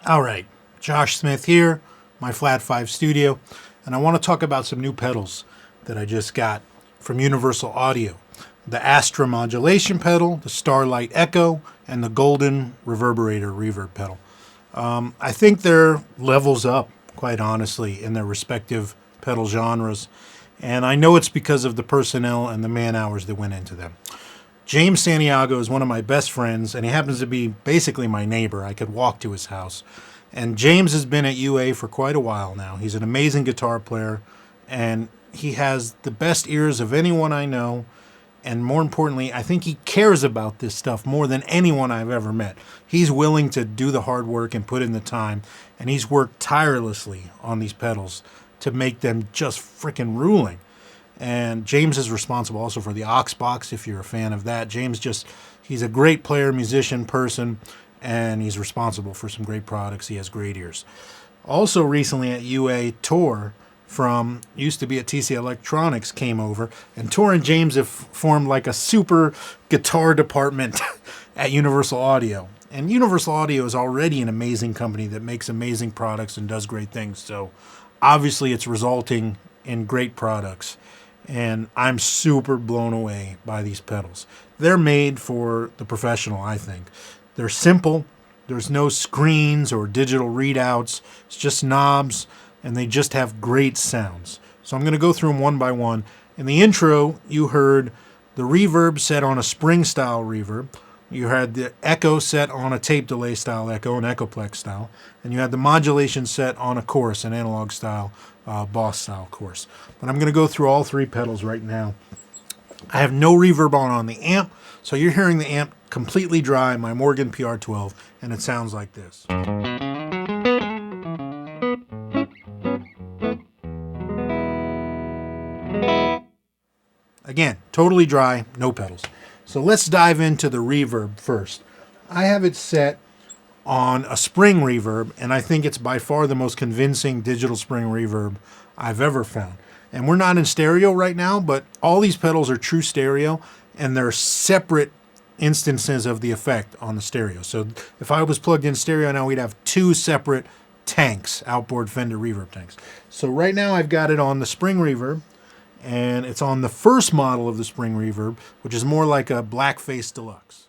All right, Josh Smith here, my Flat 5 Studio, and I want to talk about some new pedals that I just got from Universal Audio. The Astra modulation pedal, the Starlight Echo, and the golden reverberator reverb pedal. I think they're levels up, quite honestly, in their respective pedal genres, and I know it's because of the personnel and the man hours that went into them. James Santiago is one of my best friends, and he happens to be basically my neighbor. I could walk to his house. And James has been at UA for quite a while now. He's an amazing guitar player, and he has the best ears of anyone I know. And more importantly, I think he cares about this stuff more than anyone I've ever met. He's willing to do the hard work and put in the time, and he's worked tirelessly on these pedals to make them just freaking ruling. And James is responsible also for the aux box, if you're a fan of that. He's a great player, musician, person, and he's responsible for some great products. He has great ears. Also recently at UA, Tor from, used to be at TC Electronics, came over, and Tor and James have formed like a super guitar department at Universal Audio. And Universal Audio is already an amazing company that makes amazing products and does great things. So obviously it's resulting in great products. And I'm super blown away by these pedals. They're made for the professional, I think. They're simple. There's no screens or digital readouts. It's just knobs, and they just have great sounds. So I'm going to go through them one by one. In the intro, you heard the reverb set on a spring-style reverb. You had the echo set on a tape delay style echo, an echoplex style. And you had the modulation set on a chorus, an analog style, Boss style chorus. But I'm going to go through all three pedals right now. I have no reverb on the amp, so you're hearing the amp completely dry, my Morgan PR12, and it sounds like this. Again, totally dry, no pedals. So let's dive into the reverb first. I have it set on a spring reverb, and I think it's by far the most convincing digital spring reverb I've ever found. And we're not in stereo right now, but all these pedals are true stereo, and they're separate instances of the effect on the stereo. So if I was plugged in stereo now, we'd have two separate tanks, outboard Fender reverb tanks. So right now I've got it on the spring reverb, and it's on the first model of the spring reverb, which is more like a Blackface Deluxe.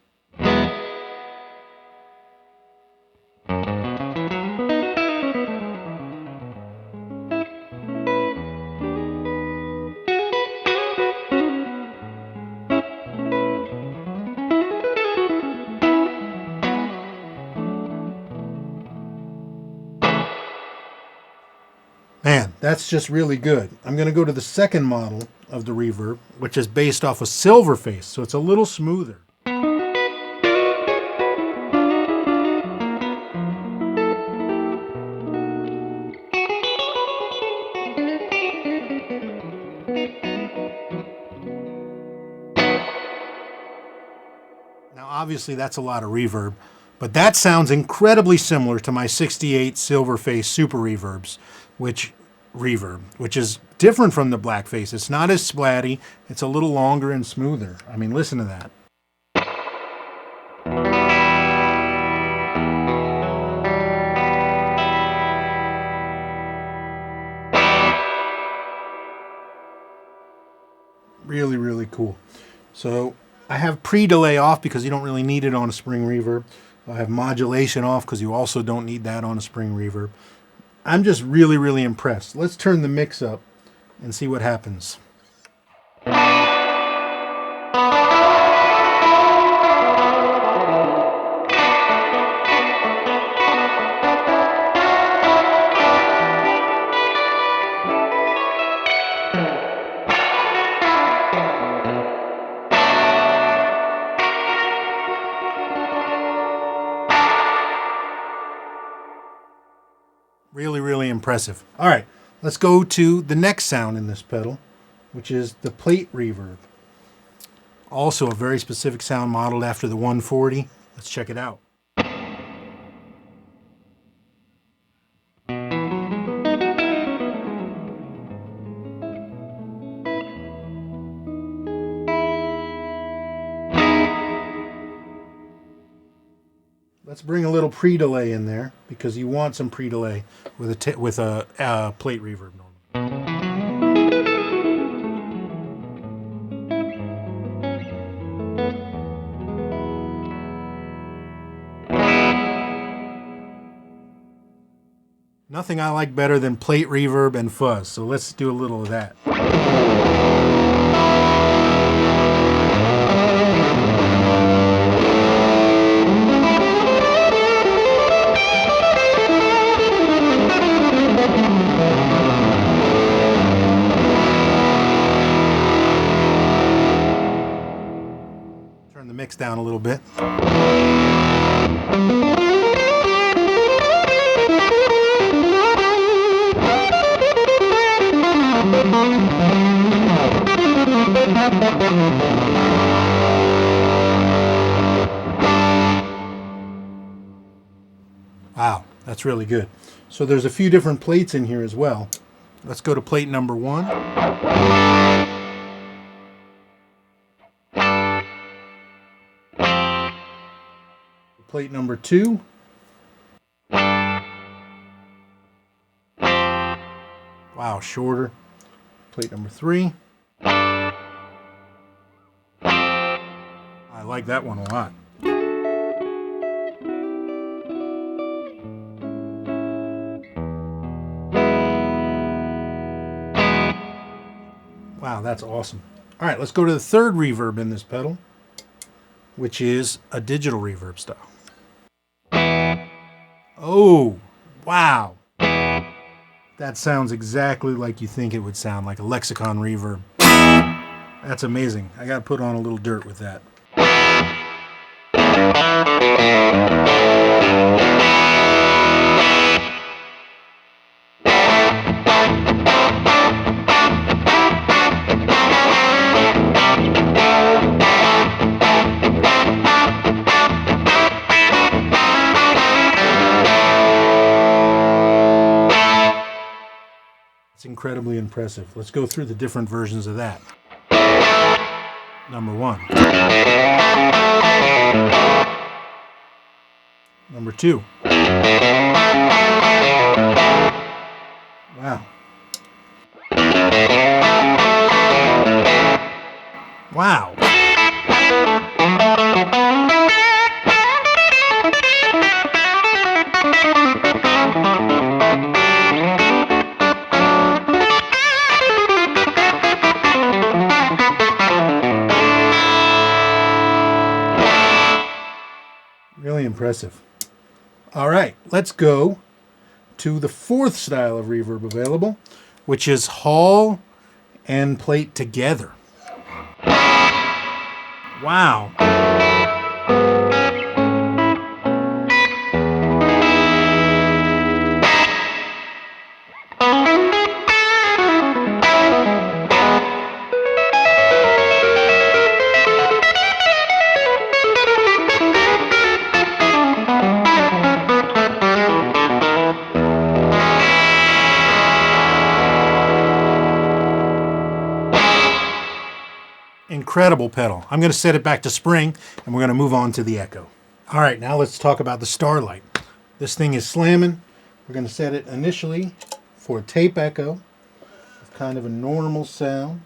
Man, that's just really good. I'm going to go to the second model of the reverb, which is based off a Silverface, so it's a little smoother. Now, obviously, that's a lot of reverb, but that sounds incredibly similar to my 68 Silverface Super Reverbs, which is different from the Blackface. It's not as splatty. It's a little longer and smoother. I mean, listen to that. Really, really cool. So I have pre-delay off because you don't really need it on a spring reverb. I have modulation off because you also don't need that on a spring reverb. I'm just really, really impressed. Let's turn the mix up and see what happens. Really, really impressive. All right, let's go to the next sound in this pedal, which is the plate reverb. Also a very specific sound modeled after the 140. Let's check it out. Let's bring a little pre-delay in there because you want some pre-delay with a plate reverb normally. Nothing I like better than plate reverb and fuzz, so let's do a little of that. Turn the mix down a little bit. Wow, that's really good. So there's a few different plates in here as well. Let's go to plate number 1. Plate number 2. Wow, shorter. Plate number 3. I like that one a lot. Wow, that's awesome. All right, let's go to the third reverb in this pedal, which is a digital reverb style. Oh, wow. That sounds exactly like you think it would sound, like a lexicon reverb. That's amazing. I got to put on a little dirt with that. It's incredibly impressive. Let's go through the different versions of that. Number 1. Number 2. Wow. Wow. Really impressive. All right, let's go to the fourth style of reverb available, which is hall and plate together. Wow. Incredible pedal. I'm going to set it back to spring and we're going to move on to the echo. All right, now let's talk about the Starlight. This thing is slamming. We're going to set it initially for a tape echo with kind of a normal sound,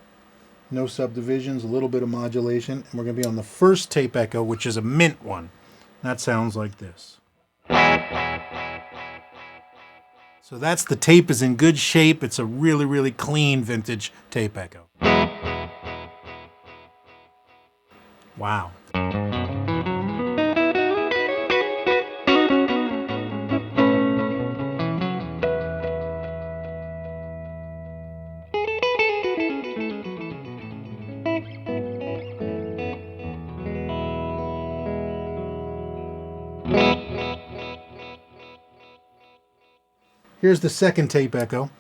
no subdivisions, a little bit of modulation, and we're going to be on the first tape echo, which is a mint one. That sounds like this. So that's the tape is in good shape. It's a really, really clean vintage tape echo. Wow. Here's the second tape echo,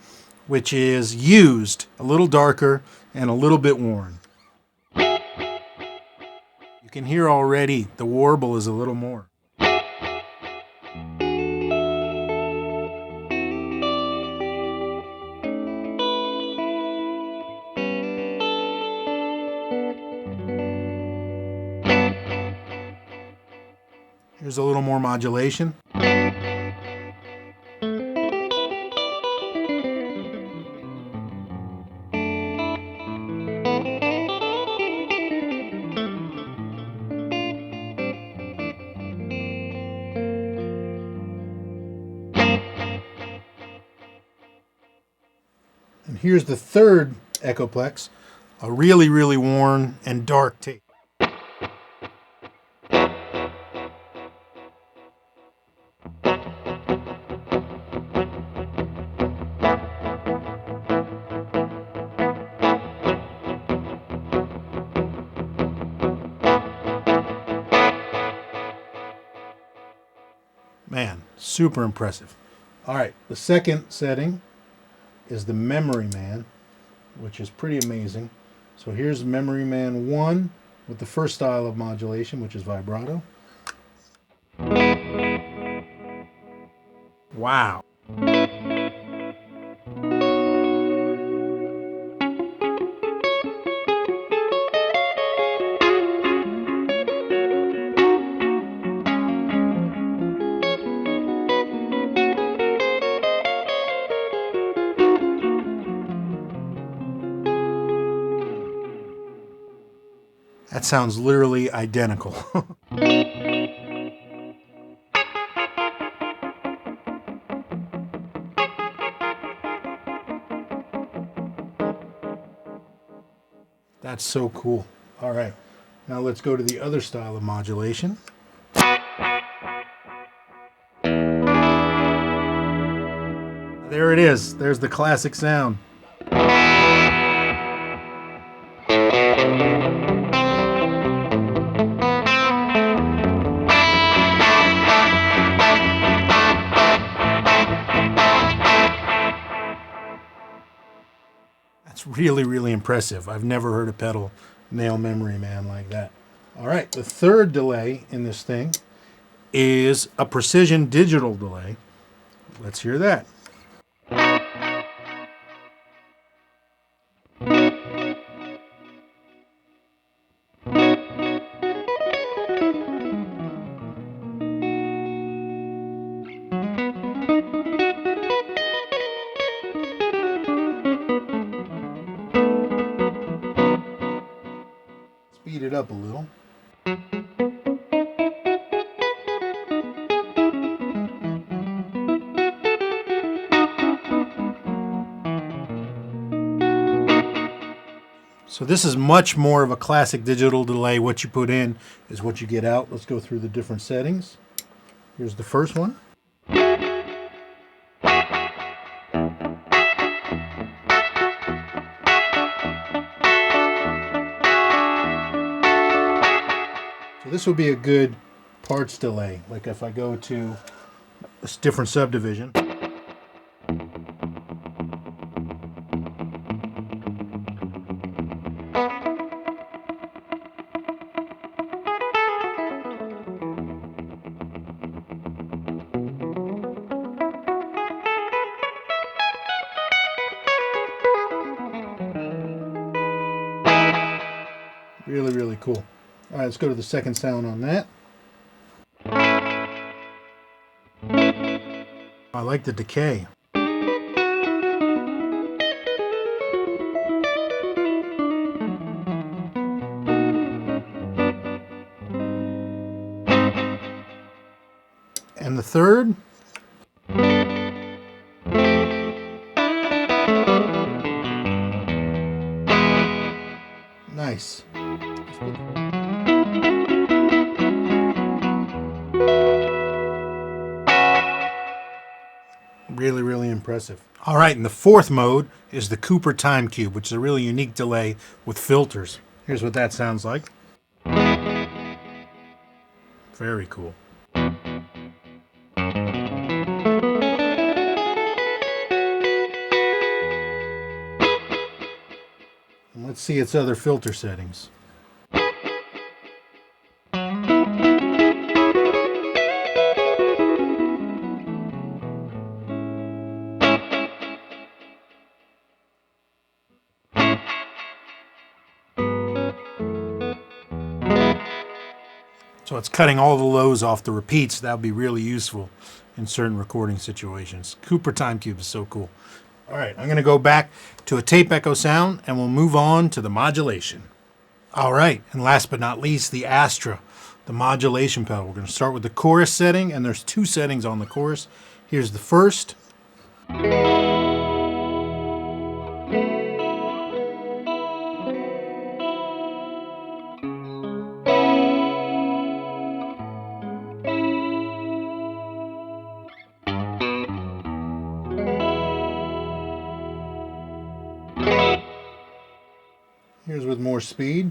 which is used, a little darker and a little bit worn. You can hear already the warble is a little more. Here's a little more modulation. And here's the third Echoplex, a really, really worn and dark tape. Man, super impressive. All right, the second setting is the Memory Man, which is pretty amazing. So here's Memory Man 1 with the first style of modulation, which is vibrato. Wow. That sounds literally identical. That's so cool. All right, now let's go to the other style of modulation. There it is. There's the classic sound. That's really, really impressive. I've never heard a pedal nail Memory Man like that. All right, the third delay in this thing is a precision digital delay. Let's hear that. Speed it up a little. So this is much more of a classic digital delay. What you put in is what you get out. Let's go through the different settings. Here's the first one. So this would be a good parts delay. Like if I go to a different subdivision. Really, really cool. All right, let's go to the second sound on that. I like the decay. And the third. Nice. Really, really impressive. All right, and the fourth mode is the Cooper Time Cube, which is a really unique delay with filters. Here's what that sounds like. Very cool. And let's see its other filter settings. So it's cutting all the lows off the repeats. That would be really useful in certain recording situations. Cooper Time Cube is so cool. All right, I'm going to go back to a tape echo sound, and we'll move on to the modulation. All right, and last but not least, the Astra, the modulation pedal. We're going to start with the chorus setting, and there's two settings on the chorus. Here's the first. Here's with more speed.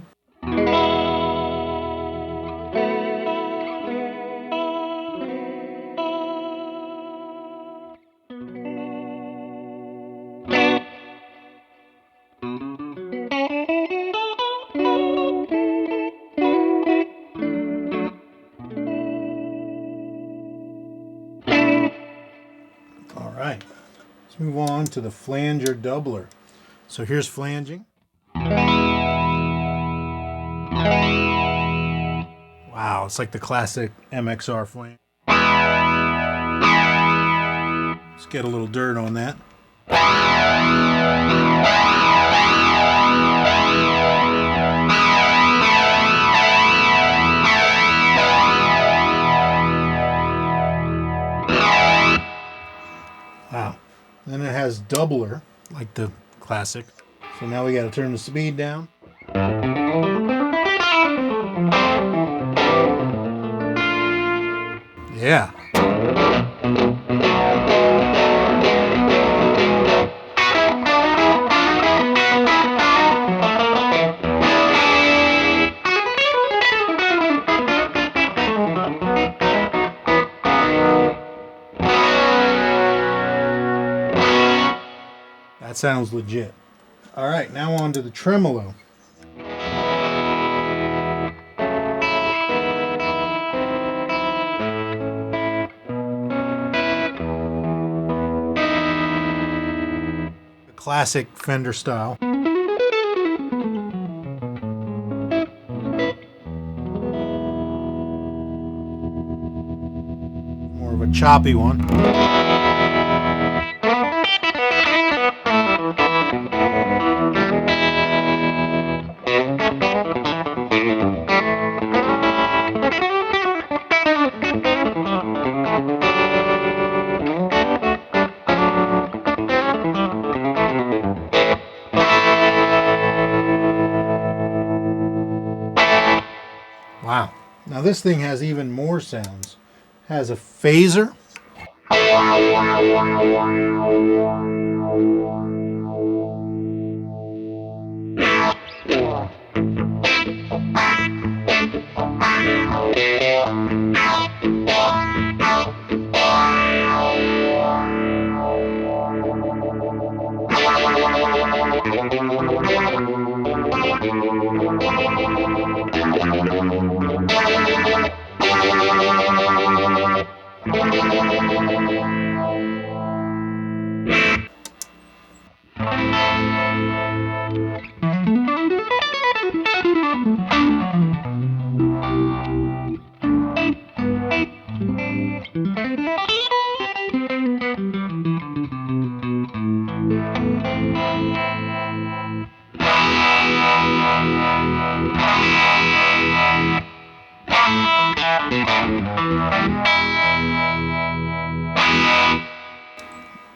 All right, let's move on to the flanger doubler. So here's flanging. Wow, it's like the classic MXR flange. Let's get a little dirt on that. Wow. Then it has doubler, like the classic. So now we got to turn the speed down. Yeah. That sounds legit. All right, now on to the tremolo. Classic Fender style. More of a choppy one. Wow. Now this thing has even more sounds. Has a phaser.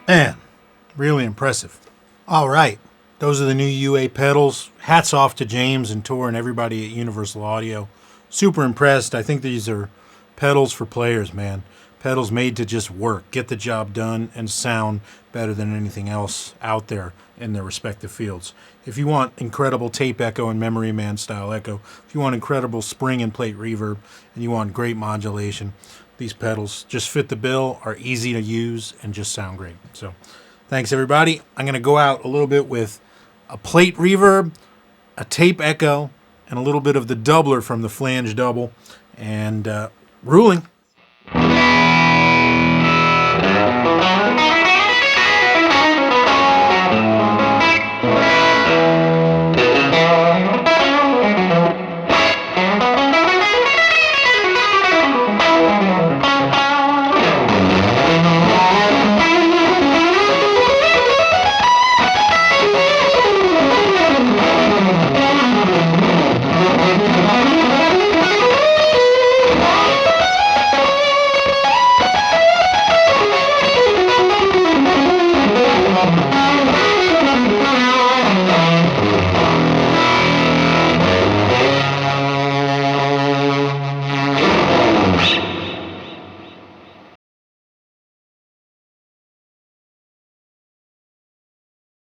Man, really impressive. All right, those are the new UA pedals. Hats off to James and Tor and everybody at Universal Audio. Super impressed. I think these are pedals for players, man. Pedals made to just work, get the job done, and sound better than anything else out there in their respective fields. If you want incredible tape echo and Memory Man style echo, if you want incredible spring and plate reverb, and you want great modulation, these pedals just fit the bill, are easy to use, and just sound great. So thanks everybody. I'm going to go out a little bit with a plate reverb, a tape echo, and a little bit of the doubler from the flange double, and ruling.